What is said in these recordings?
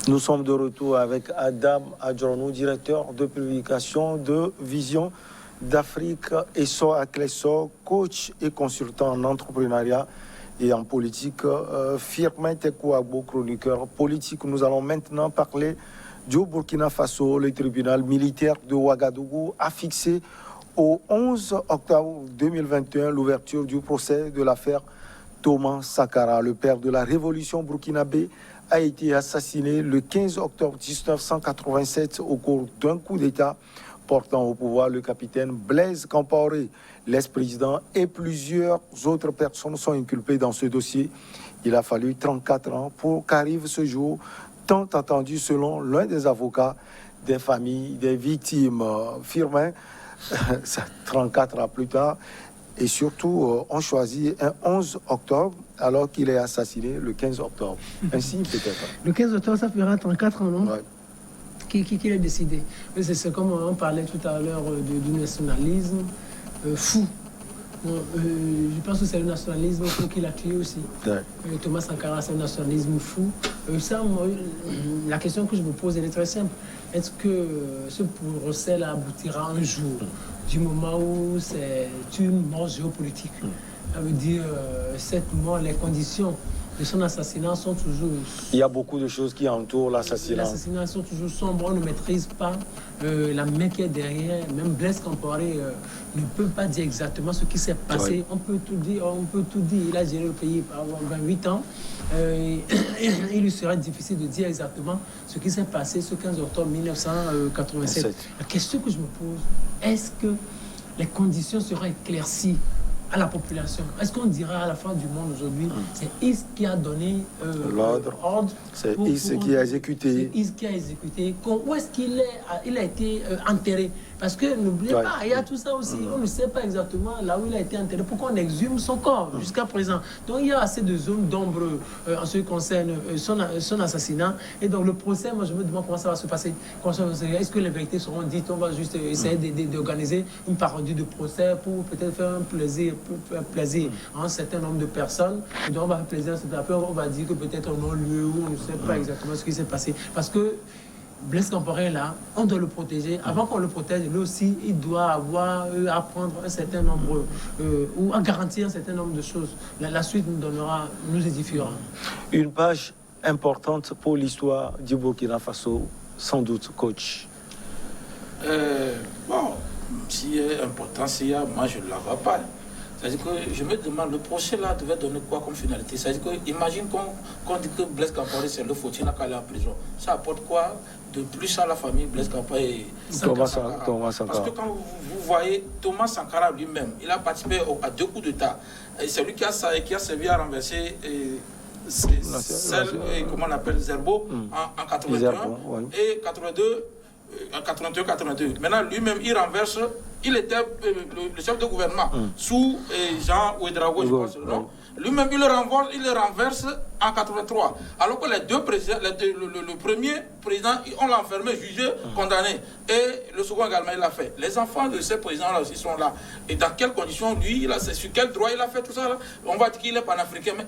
Nous sommes de retour avec Adam Adjornou, directeur de publication de Vision d'Afrique et Akleso, coach et consultant en entrepreneuriat et en politique. Firmin Tekouagbo, chroniqueur politique. Nous allons maintenant parler du Burkina Faso. Le tribunal militaire de Ouagadougou a fixé au 11 octobre 2021 l'ouverture du procès de l'affaire Thomas Sankara. Le père de la révolution burkinabé a été assassiné le 15 octobre 1987 au cours d'un coup d'État portant au pouvoir le capitaine Blaise Compaoré. L'ex-président et plusieurs autres personnes sont inculpées dans ce dossier. Il a fallu 34 ans pour qu'arrive ce jour tant attendu selon l'un des avocats des familles des victimes. Firmin, 34 ans plus tard, et surtout, on choisit un 11 octobre alors qu'il est assassiné le 15 octobre. Ainsi, peut-être. Le 15 octobre, ça fera 34 ans, non? Ouais. Qui l'a décidé? C'est comme on parlait tout à l'heure du nationalisme fou. Je pense que c'est le nationalisme fou qui l'a tué aussi. Ouais. Thomas Sankara, c'est un nationalisme fou. La question que je me pose, elle est très simple. Est-ce que ce procès-là aboutira un jour, du moment où c'est une mort géopolitique? Ça veut dire, cette mort, les conditions de son assassinat sont toujours... Il y a beaucoup de choses qui entourent l'assassinat. Les assassinats sont toujours sombres, on ne maîtrise pas la main qui est derrière. Même Blaise Compaoré ne peut pas dire exactement ce qui s'est passé. Ouais. On peut tout dire. Il a géré le pays pendant 28 ans. Il lui serait difficile de dire exactement ce qui s'est passé ce 15 octobre 1987. La question que je me pose, est-ce que les conditions seront éclaircies à la population? Est-ce qu'on dira à la fin du monde aujourd'hui, c'est Is qui a donné l'ordre, c'est Is qui a exécuté. C'est Is qui a exécuté. Où est-ce qu'il a été enterré? Parce que n'oubliez pas, il y a tout ça aussi. On ne sait pas exactement là où il a été enterré. Pourquoi on exhume son corps jusqu'à présent? Donc il y a assez de zones d'ombre en ce qui concerne son assassinat. Et donc le procès, moi je me demande comment ça va se passer. Est-ce que les vérités seront dites? On va juste essayer d'organiser une parodie de procès pour peut-être faire un plaisir à un certain nombre de personnes. Et donc on va faire plaisir. Après on va dire que peut-être on a lieu où on ne sait pas exactement ce qui s'est passé. Parce que Blaise Compaoré, là, on doit le protéger. Avant qu'on le protège, lui aussi, il doit avoir à prendre un certain nombre, ou à garantir un certain nombre de choses. La suite nous édifiera. Une page importante pour l'histoire du Burkina Faso, sans doute, coach. Bon, s'il y a importance, moi je ne la vois pas. C'est-à-dire que je me demande, le procès là devait donner quoi comme finalité? C'est-à-dire que, imagine qu'on dit que Blaise Compaoré c'est le fautif, n'a qu'à aller en prison. Ça apporte quoi de plus à la famille Blaise Compaoré et Thomas Sankara? Parce que quand vous voyez Thomas Sankara lui-même, il a participé à 2 coups d'État. C'est lui qui a servi à renverser comment on appelle, Zerbo en 81 et 82. En 81-82. Maintenant, lui-même, il était le chef de gouvernement sous Jean Ouedraogo, je pense le nom. Lui-même, il le renverse en 83. Alors que les deux présidents, le premier président, on l'a enfermé, jugé, condamné. Et le second également, il l'a fait. Les enfants de ces présidents-là aussi sont là. Et dans quelles conditions, lui, sur quel droit il a fait tout ça là? On va dire qu'il est panafricain, mais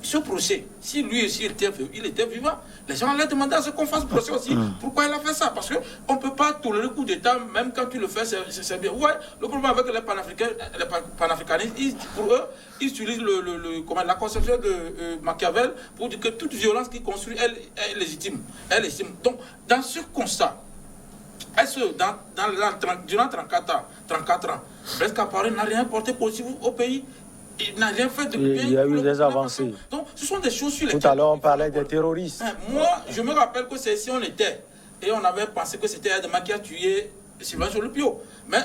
ce procès, si lui aussi il était vivant, les gens allaient demander à ce qu'on fasse procès aussi. Pourquoi il a fait ça? Parce qu'on ne peut pas tolérer le coup d'État, même quand tu le fais, c'est bien. Ouais, le problème avec les panafricanistes, pour eux, ils utilisent la conception de Machiavel pour dire que toute violence qu'ils construisent, elle est légitime. Donc, dans ce constat, durant 34 ans, Blaise Compaoré n'a rien porté positif au pays. Il n'a rien fait de bien. Il y a eu des avancées. Donc, ce sont des choses sur lesquelles... Tout à l'heure, on parlait des terroristes. Moi, je me rappelle que c'est si on était, et on avait pensé que c'était Adama qui a tué Sylvain Jolopio. Mais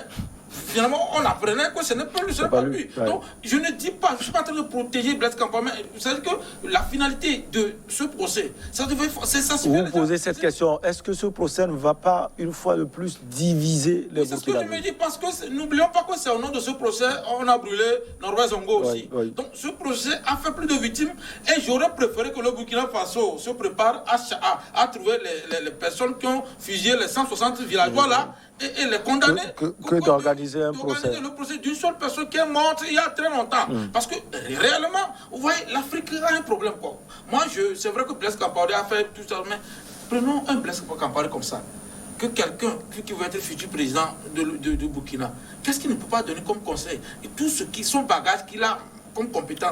finalement, on apprenait que ce n'est pas lui. Ouais. Donc, je ne dis pas, je ne suis pas en train de protéger Blaise Compaoré. C'est-à-dire que la finalité de ce procès, ça devait... Vous posez cette question, est-ce que ce procès ne va pas, une fois de plus, diviser les Burkinabés? C'est ce que je me dis, parce que n'oublions pas que c'est au nom de ce procès, on a brûlé Norbert Zongo aussi. Oui. Donc, ce procès a fait plus de victimes, et j'aurais préféré que le Burkina Faso se prépare à trouver les personnes qui ont fusillé les 160 villageois là, et les condamner. Que d'organiser un procès. Le procès d'une seule personne qui est morte il y a très longtemps. Parce que réellement, vous voyez, l'Afrique a un problème, quoi. Moi, c'est vrai que Blaise Compaoré a fait tout ça, mais Prenons un Blaise Compaoré comme ça. Que quelqu'un qui veut être futur président de Burkina, qu'est-ce qu'il ne peut pas donner comme conseil? Et tout ce qui son bagage qu'il a comme compétent.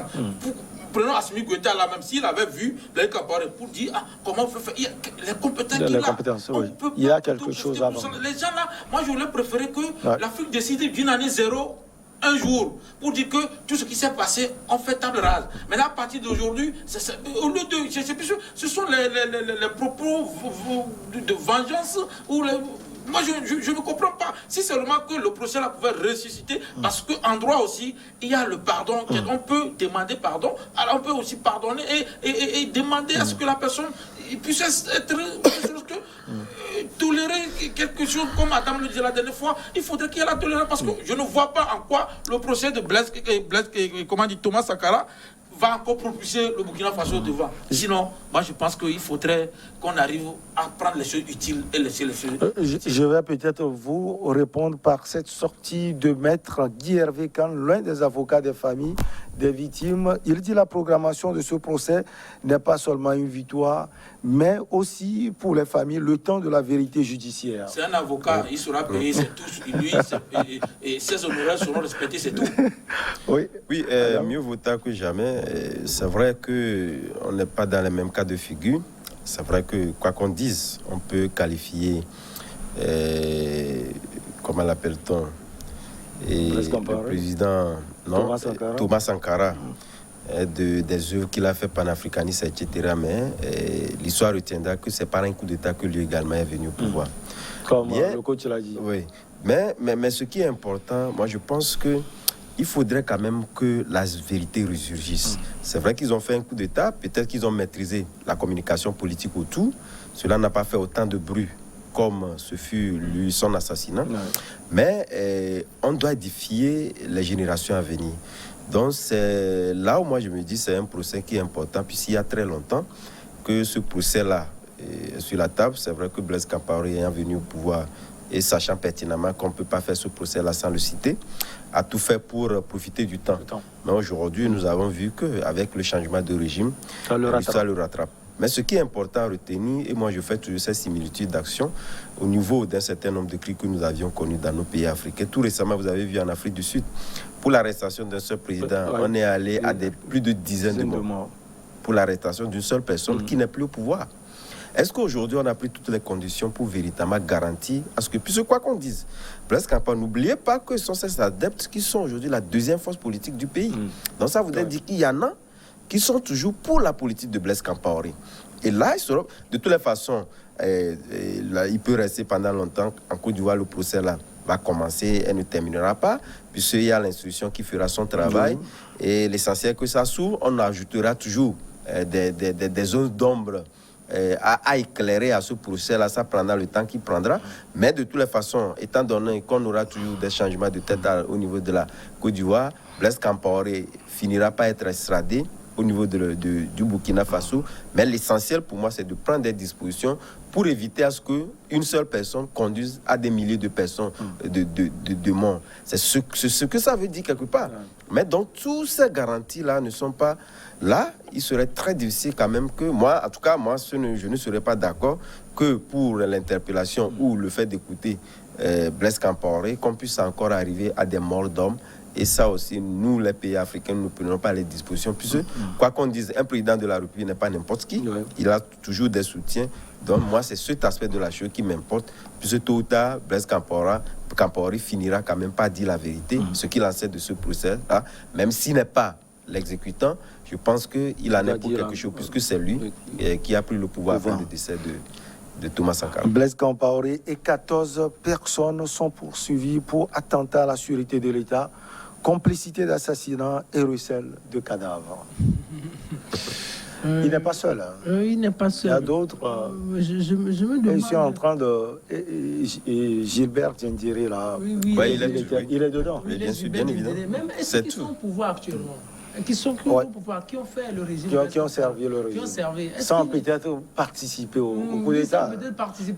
Prenons Assimi Goïta là, même s'il avait vu Blaise Compaoré pour dire comment on peut faire. Il y a les compétences qu'il a. Oui. Il y a quelque chose à voir. Les gens là, moi je voulais préférer que l'Afrique décide d'une année zéro. Un jour, pour dire que tout ce qui s'est passé, on fait table rase. Mais là, à partir d'aujourd'hui, au lieu de. Ce sont les propos de vengeance ou les. Moi, je ne comprends pas. Si seulement que le procès là pouvait ressusciter, parce qu'en droit aussi, il y a le pardon. On peut demander pardon, alors on peut aussi pardonner et demander à ce que la personne puisse être tolérer quelque chose, comme Adam le disait la dernière fois. Il faudrait qu'il y ait la tolérance, parce que je ne vois pas en quoi le procès de Thomas Sankara va encore propulser le Burkina Faso devant. Sinon, moi je pense qu'il faudrait qu'on arrive à prendre les choses utiles et laisser les choses... Je vais peut-être vous répondre par cette sortie de maître Guy Hervé Khan, l'un des avocats des familles des victimes. Il dit la programmation de ce procès n'est pas seulement une victoire, mais aussi pour les familles le temps de la vérité judiciaire. C'est un avocat, il sera payé, c'est tout. Lui, et ses honoraires seront respectés, c'est tout. Oui, mieux vaut tard que jamais. C'est vrai qu'on n'est pas dans les mêmes cas de figure. C'est vrai que, quoi qu'on dise, on peut qualifier, comment l'appelle-t-on, le président Thomas Sankara, des œuvres qu'il a fait panafricanistes, etc. Mais l'histoire retiendra que c'est par un coup d'État que lui également est venu au pouvoir. Comme le coach l'a dit. Oui, mais ce qui est important, moi je pense que il faudrait quand même que la vérité ressurgisse. C'est vrai qu'ils ont fait un coup d'État, peut-être qu'ils ont maîtrisé la communication politique autour. Cela n'a pas fait autant de bruit comme ce fut son assassinat. Mais on doit édifier les générations à venir. Donc c'est là où moi je me dis c'est un procès qui est important, puisqu'il y a très longtemps que ce procès-là est sur la table. C'est vrai que Blaise Compaoré est venu au pouvoir et sachant pertinemment qu'on ne peut pas faire ce procès-là sans le citer, a tout fait pour profiter du temps. Mais aujourd'hui, nous avons vu qu'avec le changement de régime, ça le rattrape. Mais ce qui est important à retenir, et moi je fais toujours cette similitude d'action, au niveau d'un certain nombre de crimes que nous avions connus dans nos pays africains. Tout récemment, vous avez vu en Afrique du Sud, pour l'arrestation d'un seul président, on est allé à plus de dizaines de morts. Pour l'arrestation d'une seule personne qui n'est plus au pouvoir. Est-ce qu'aujourd'hui, on a pris toutes les conditions pour véritablement garantir à ce que, puisque quoi qu'on dise, Blaise Compaoré, n'oubliez pas que ce sont ces adeptes qui sont aujourd'hui la deuxième force politique du pays. Donc ça voudrait dire qu'il y en a qui sont toujours pour la politique de Blaise Compaoré. Et là, de toutes les façons, il peut rester pendant longtemps. En Côte d'Ivoire, le procès là va commencer et ne terminera pas, puisqu'il y a l'instruction qui fera son travail. Et l'essentiel que ça s'ouvre, on ajoutera toujours des zones d'ombre à éclairer à ce procès-là. Ça prendra le temps qu'il prendra. Mais de toutes les façons, étant donné qu'on aura toujours des changements de tête au niveau de la Côte d'Ivoire, Blaise Compaoré finira par être extradé au niveau du Burkina Faso. Mais l'essentiel pour moi, c'est de prendre des dispositions pour éviter à ce qu'une seule personne conduise à des milliers de personnes de morts. C'est ce que ça veut dire quelque part. Mais donc, toutes ces garanties-là ne sont pas là. Il serait très difficile quand même que moi, en tout cas, je ne serais pas d'accord que pour l'interpellation ou le fait d'écouter Blaise Compaoré, qu'on puisse encore arriver à des morts d'hommes. Et ça aussi, nous, les pays africains, nous ne prenons pas les dispositions. Puisque, quoi qu'on dise, un président de la République n'est pas n'importe qui. Il a toujours des soutiens. Donc, moi, c'est cet aspect de la chose qui m'importe. Puisque tôt ou tard, Blaise Compaoré finira quand même par dire la vérité, ce qu'il en sait de ce procès-là. Même s'il n'est pas l'exécutant, je pense qu'il en est pour quelque chose, puisque c'est lui qui a pris le pouvoir avant le décès de Thomas Sankara. Blaise Compaoré et 14 personnes sont poursuivies pour attentat à la sûreté de l'État, complicité d'assassinat et recel de cadavres. Il n'est pas seul. Il n'est pas seul. Il y a d'autres. Je me demande. Je suis en train de. Et Gilbert Diendéré, là. Il est dedans. Oui, bien sûr, bien évidemment. Même est-ce qu'ils sont au pouvoir actuellement? Qui sont au pouvoir, qui ont fait le régime, qui ont servi le régime, sans peut-être participer au coup d'État.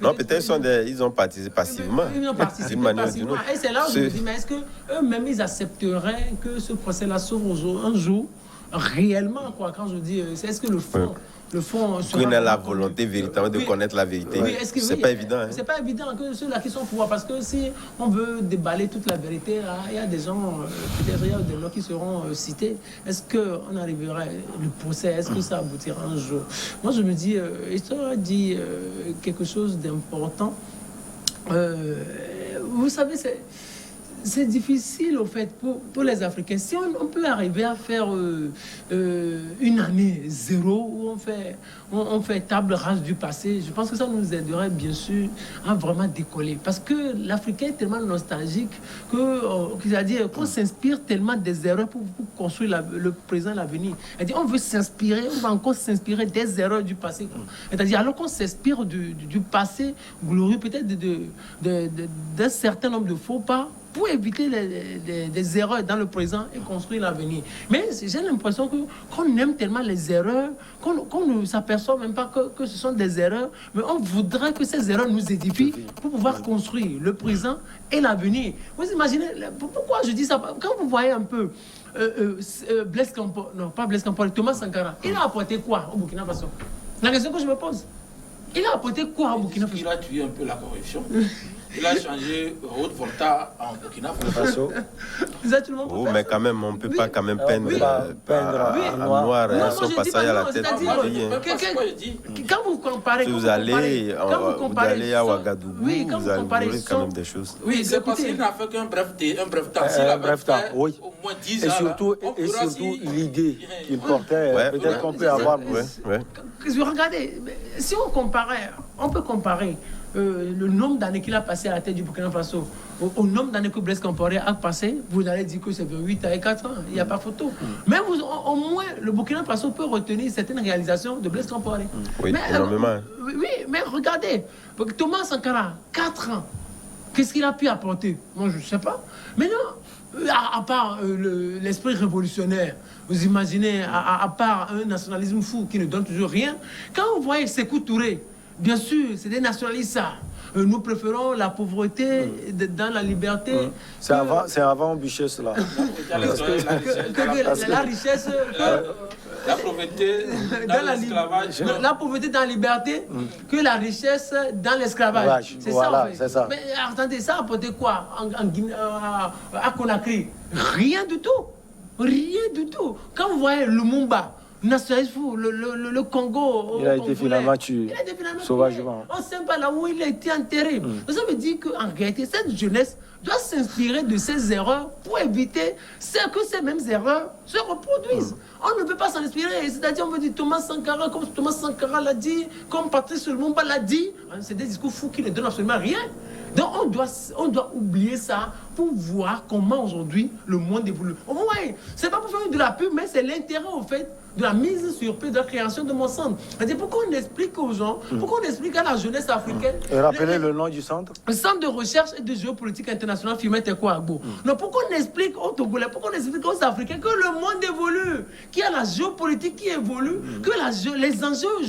Non, peut-être ils ont participé passivement. Ils ont participé passivement. Et c'est là où je me dis, mais est-ce qu'eux-mêmes, ils accepteraient que ce procès-là s'ouvre un jour réellement, quoi? Quand je dis, est-ce que le fond le fond... Qu'on a la volonté véritablement de connaître la vérité. Oui, c'est pas évident. Hein. C'est pas évident que ceux-là qui sont au pouvoir, parce que si on veut déballer toute la vérité, il y a des gens, peut-être il y a des gens qui seront cités. Est-ce qu'on arrivera, le procès, est-ce que ça aboutira un jour? Moi, je me dis, Histoire a dit quelque chose d'important. Vous savez, c'est difficile, au fait, pour les Africains. Si on peut arriver à faire une année zéro où on fait table rase du passé, je pense que ça nous aiderait, bien sûr, à vraiment décoller. Parce que l'Africain est tellement nostalgique c'est-à-dire qu'on s'inspire tellement des erreurs pour construire le présent et l'avenir. C'est-à-dire on veut s'inspirer, on va encore s'inspirer des erreurs du passé. C'est-à-dire alors qu'on s'inspire du passé glorieux, peut-être d'un certain nombre de faux pas, pour éviter des erreurs dans le présent et construire l'avenir. Mais j'ai l'impression qu'on aime tellement les erreurs qu'on ne s'aperçoit même pas que ce sont des erreurs, mais on voudrait que ces erreurs nous édifient pour pouvoir construire le présent et l'avenir. Vous imaginez, pourquoi je dis ça? Quand vous voyez un peu Blaise Compaoré, non pas Blaise Compaoré, Thomas Sankara, il a apporté quoi au Burkina Faso? La question que je me pose. Il a apporté quoi au Burkina Faso? Il a tué un peu la corruption. Il a changé Haute-Volta en Burkina Faso. Oh, mais quand même, on ne peut pas quand même peindre en noir son passage à la tête. Quand vous comparez... Vous allez à Ouagadougou, vous allez quand même des choses. Oui, c'est parce qu'il n'a fait qu'un bref temps. Un bref temps, oui. Au moins 10 ans. Et surtout l'idée qu'il portait, peut-être qu'on peut avoir... Regardez, si on comparait, on peut comparer le nombre d'années qu'il a passé à la tête du Burkina Faso au nombre d'années que Blaise Compaoré a passé, vous allez dire que c'est 28 ans et 4 ans, il n'y a pas photo. Mais au moins, le Burkina Faso peut retenir certaines réalisations de Blaise Compaoré. Oui, énormément. Oui, mais regardez, Thomas Sankara, 4 ans, qu'est-ce qu'il a pu apporter? Moi, je ne sais pas. Mais non, à part l'esprit révolutionnaire, vous imaginez, à part un nationalisme fou qui ne donne toujours rien, quand vous voyez Sékou Touré, bien sûr, c'est des nationalistes, ça. Nous préférons la pauvreté dans la liberté. C'est avant Bichesse, là. La richesse... La pauvreté dans l'esclavage. La pauvreté dans la liberté que la richesse dans l'esclavage. C'est ça, en fait. C'est ça. Mais attendez, ça a apporté quoi à Conakry? Rien du tout. Rien du tout. Quand vous voyez Lumumba, nationaliste fou, le Congo... Il a été finalement tué sauvagement. On ne sait pas là où il a été enterré. Ça veut dire qu'en réalité, cette jeunesse doit s'inspirer de ces erreurs pour éviter que ces mêmes erreurs se reproduisent. On ne peut pas s'en inspirer. C'est-à-dire, on veut dire Thomas Sankara, comme Thomas Sankara l'a dit, comme Patrice Lumumba l'a dit. C'est des discours fous qui ne donnent absolument rien. Donc on doit oublier ça pour voir comment aujourd'hui le monde évolue. Ouais, c'est pas pour faire de la pub, mais c'est l'intérêt au fait de la mise sur pied de la création de mon centre. C'est-à-dire pourquoi on explique aux gens, pourquoi on explique à la jeunesse africaine... Et rappelez le nom du centre. Le centre de recherche et de géopolitique internationale Firmin Tekouagbo. Non, pourquoi on explique aux Togolais, pourquoi on explique aux Africains que le monde évolue, qu'il y a la géopolitique qui évolue, que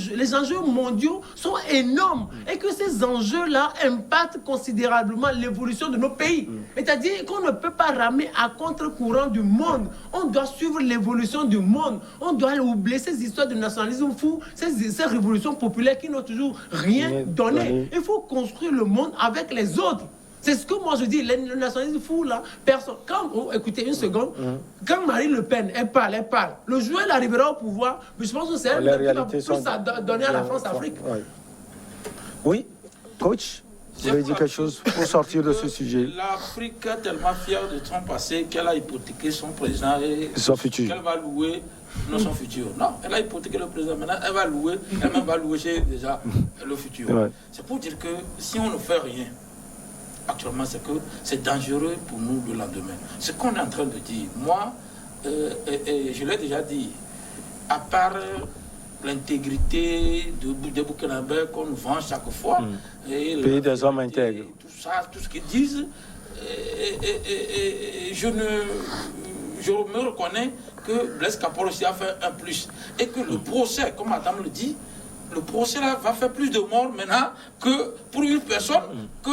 les enjeux mondiaux sont énormes et que ces enjeux-là impactent considérablement l'évolution de nos pays. C'est-à-dire qu'on ne peut pas ramer à contre-courant du monde. On doit suivre l'évolution du monde. On doit oublier ces histoires de nationalisme fou, ces révolutions populaires qui n'ont toujours rien donné. Il faut construire le monde avec les autres. C'est ce que moi je dis, le nationalisme fou là, personne. Écoutez une seconde, quand Marine Le Pen, elle parle. Le jour où elle arrivera au pouvoir, je pense que c'est elle qui va plus donner à la France-Afrique. Oui, coach, vous avez dit quelque chose pour sortir de ce sujet. L'Afrique est tellement fière de son passé qu'elle a hypothéqué son président et son futur. Qu'elle va louer son futur. Non, elle a hypothéqué le président. Maintenant, elle va louer, elle-même va louer déjà le futur. Ouais. C'est pour dire que si on ne fait rien, actuellement, c'est que c'est dangereux pour nous le lendemain. Ce qu'on est en train de dire, moi, je l'ai déjà dit, à part l'intégrité des Burkinabés qu'on nous vend chaque fois, pays des hommes intègres, tout ce qu'ils disent, je me reconnais que Blaise Compaoré aussi a fait un plus et que le procès, comme madame le dit, le procès là va faire plus de morts maintenant que pour une personne que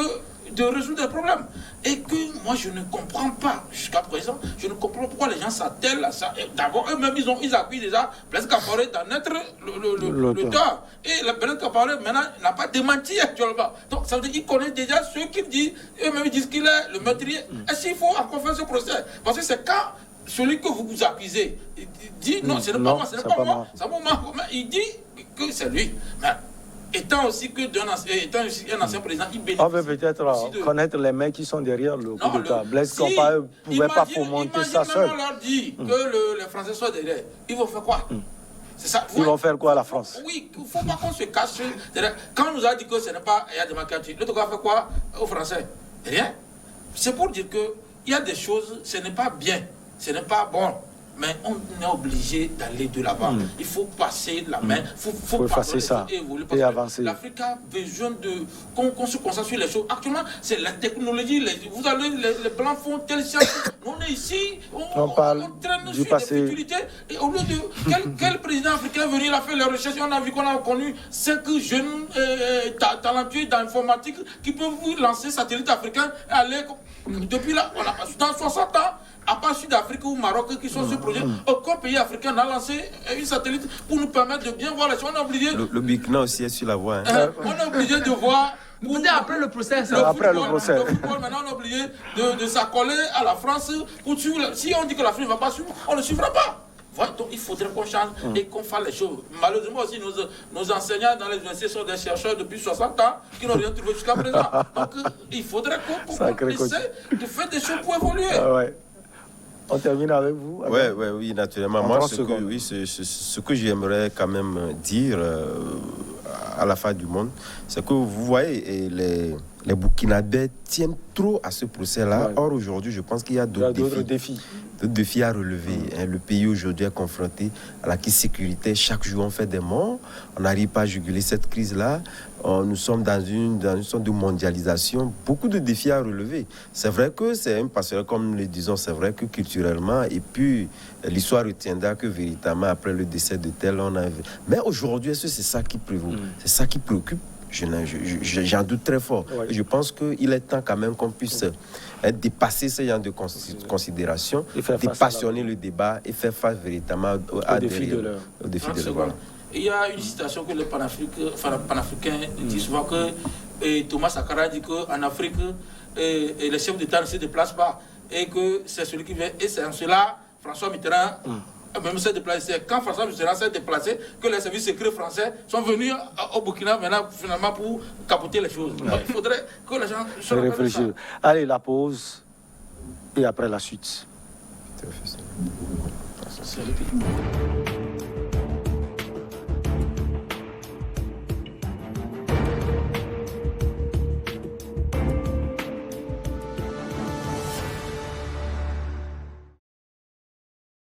de résoudre des problèmes. Et que moi, je ne comprends pas, jusqu'à présent, je ne comprends pas pourquoi les gens s'attellent à ça. D'abord, eux-mêmes, ils accusent déjà Blaise Compaoré d'en être l'auteur. Et Blaise Compaoré, maintenant, n'a pas démenti actuellement. Donc, ça veut dire qu'il connaît déjà ceux qui disent, eux-mêmes disent qu'il est le meurtrier. Est-ce qu'il faut encore faire ce procès? Parce que c'est quand celui que vous accusez dit non, ce n'est pas moi, ce n'est pas moi, c'est moi, il dit que c'est lui. Mais, étant aussi un ancien président, il bénéficie. On veut peut-être connaître les mains qui sont derrière le coup d'État. Blaise Compaoré ne pouvait pas fomenter ça seul. On leur dit que les Français sont derrière. Ils vont faire quoi? C'est ça. Ils vont faire quoi à la France? Oui, il ne faut pas qu'on se cache. Quand on nous a dit que ce n'est pas Yad Makati, l'autre va faire quoi aux Français? Rien. C'est pour dire qu'il y a des choses, ce n'est pas bien, ce n'est pas bon. Mais on est obligé d'aller de l'avant. Il faut passer la main. Il faut passer ça et avancer. L'Afrique a besoin qu'on se concentre sur les choses. Actuellement, c'est la technologie. Vous allez, les Blancs font telle science. On est ici, on traîne du sur passé. des futilités. Et au lieu de... Quel président africain est venu, il a fait les recherches. On a vu qu'on a connu 5 jeunes talentueux d'informatique qui peuvent vous lancer satellite africain et aller... Depuis là, dans 60 ans, à part Sud-Afrique ou Maroc qui sont sur ce projet, aucun pays africain n'a lancé une satellite pour nous permettre de bien voir les choses. On est obligé... Le Burkina aussi est sur la voie. Hein. On est obligé de voir... Après le procès. Après le procès. Le football, maintenant, on est obligé de s'accoler à la France. Pour suivre, si on dit que l'Afrique ne va pas suivre, on ne suivra pas. Voilà, donc il faudrait qu'on change et qu'on fasse les choses. Malheureusement aussi, nos enseignants dans les universités sont des chercheurs depuis 60 ans qui n'ont rien trouvé jusqu'à présent. Donc il faudrait qu'on essaie de faire des choses pour évoluer. Ouais. On termine avec vous. Oui, naturellement. Moi, ce que j'aimerais quand même dire à la fin du monde, c'est que vous voyez, les Burkinabés tiennent trop à ce procès-là. Or, aujourd'hui, je pense qu'il y a d'autres défis. D'autres défis à relever. Le pays aujourd'hui est confronté à la crise sécuritaire. Chaque jour, on fait des morts. On n'arrive pas à juguler cette crise-là. Nous sommes dans une sorte de mondialisation. Beaucoup de défis à relever. C'est vrai que c'est une passerelle, comme nous le disons, c'est vrai que culturellement, et puis l'histoire retiendra que véritablement, après le décès de tel, on a... Mais aujourd'hui, est-ce que c'est ça qui prévaut? C'est ça qui préoccupe? J'en doute très fort. Ouais. Je pense qu'il est temps quand même qu'on puisse dépasser ce genre de considérations, dépassionner le débat et faire face véritablement au défi de l'heure. Voilà. Il y a une citation que les panafricains disent souvent que Thomas Sankara dit qu'en Afrique, les chefs d'État ne se déplacent pas et que c'est celui qui vient. Et c'est en cela, François Mitterrand... Même s'est déplacé. Quand François Mitterrand s'est déplacé, que les services secrets français sont venus au Burkina maintenant, finalement pour capoter les choses. Donc, il faudrait que les gens se réfléchissent. Allez, la pause et après la suite. C'est